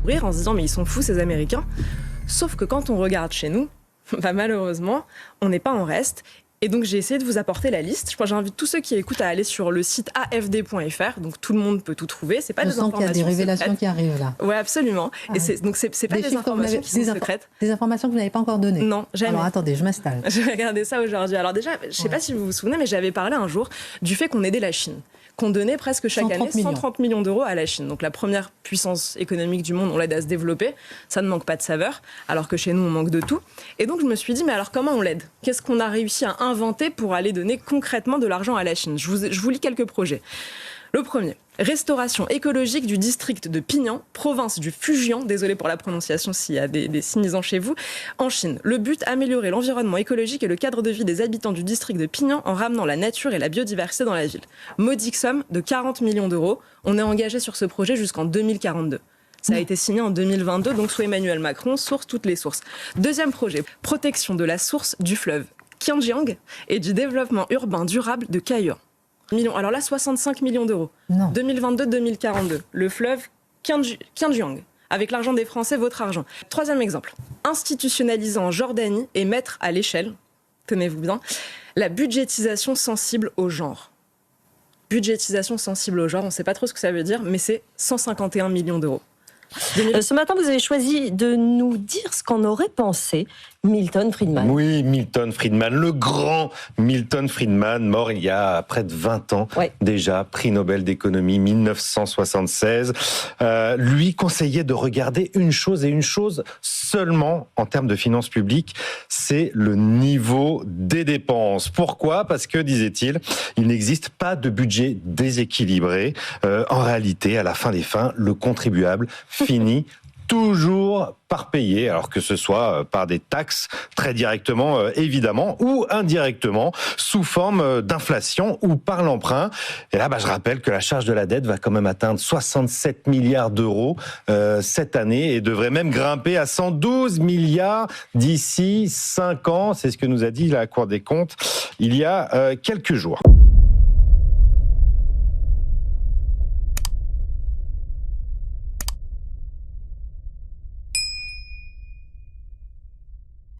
rire en se disant mais ils sont fous ces Américains. Sauf que quand on regarde chez nous, malheureusement, on n'est pas en reste. Et donc, j'ai essayé de vous apporter la liste. Je crois que j'invite tous ceux qui écoutent à aller sur le site afd.fr. Donc, tout le monde peut tout trouver. C'est pas des informations qu'il y a des révélations secrètes qui arrivent là. Oui, absolument. Et c'est pas des informations qui sont secrètes. Des informations que vous n'avez pas encore données. Non, jamais. Alors, attendez, je m'installe. Je vais regarder ça aujourd'hui. Alors déjà, je ne sais pas si vous vous souvenez, mais j'avais parlé un jour du fait qu'on aidait la Chine, qu'on donnait presque chaque année 130 millions d'euros à la Chine. Donc la première puissance économique du monde, on l'aide à se développer. Ça ne manque pas de saveur, alors que chez nous, on manque de tout. Et donc je me suis dit, mais alors comment on l'aide ? Qu'est-ce qu'on a réussi à inventer pour aller donner concrètement de l'argent à la Chine ? Je vous lis quelques projets. Le premier, restauration écologique du district de Pignan, province du Fujian, désolé pour la prononciation s'il y a des sinisants chez vous, en Chine. Le but, améliorer l'environnement écologique et le cadre de vie des habitants du district de Pignan en ramenant la nature et la biodiversité dans la ville. Modique somme de 40 millions d'euros. On est engagé sur ce projet jusqu'en 2042. Ça a été signé en 2022, donc sous Emmanuel Macron, source toutes les sources. Deuxième projet, protection de la source du fleuve Kianjiang et du développement urbain durable de Kaiyuan. Alors là, 65 millions d'euros. 2022-2042. Le fleuve Kianjiang. Avec l'argent des Français, votre argent. Troisième exemple. Institutionnalisant en Jordanie et mettre à l'échelle, tenez-vous bien, la budgétisation sensible au genre. Budgétisation sensible au genre, on ne sait pas trop ce que ça veut dire, mais c'est 151 millions d'euros. Ce matin, vous avez choisi de nous dire ce qu'en aurait pensé Milton Friedman. Oui, Milton Friedman, le grand Milton Friedman, mort il y a près de 20 ans déjà, prix Nobel d'économie 1976. Lui conseillait de regarder une chose et une chose seulement en termes de finances publiques, c'est le niveau des dépenses. Pourquoi ? Parce que, disait-il, il n'existe pas de budget déséquilibré. En réalité, à la fin des fins, le contribuable finit toujours par payer, alors que ce soit par des taxes très directement, évidemment, ou indirectement, sous forme d'inflation ou par l'emprunt. Et là, je rappelle que la charge de la dette va quand même atteindre 67 milliards d'euros cette année et devrait même grimper à 112 milliards d'ici 5 ans. C'est ce que nous a dit la Cour des comptes il y a quelques jours.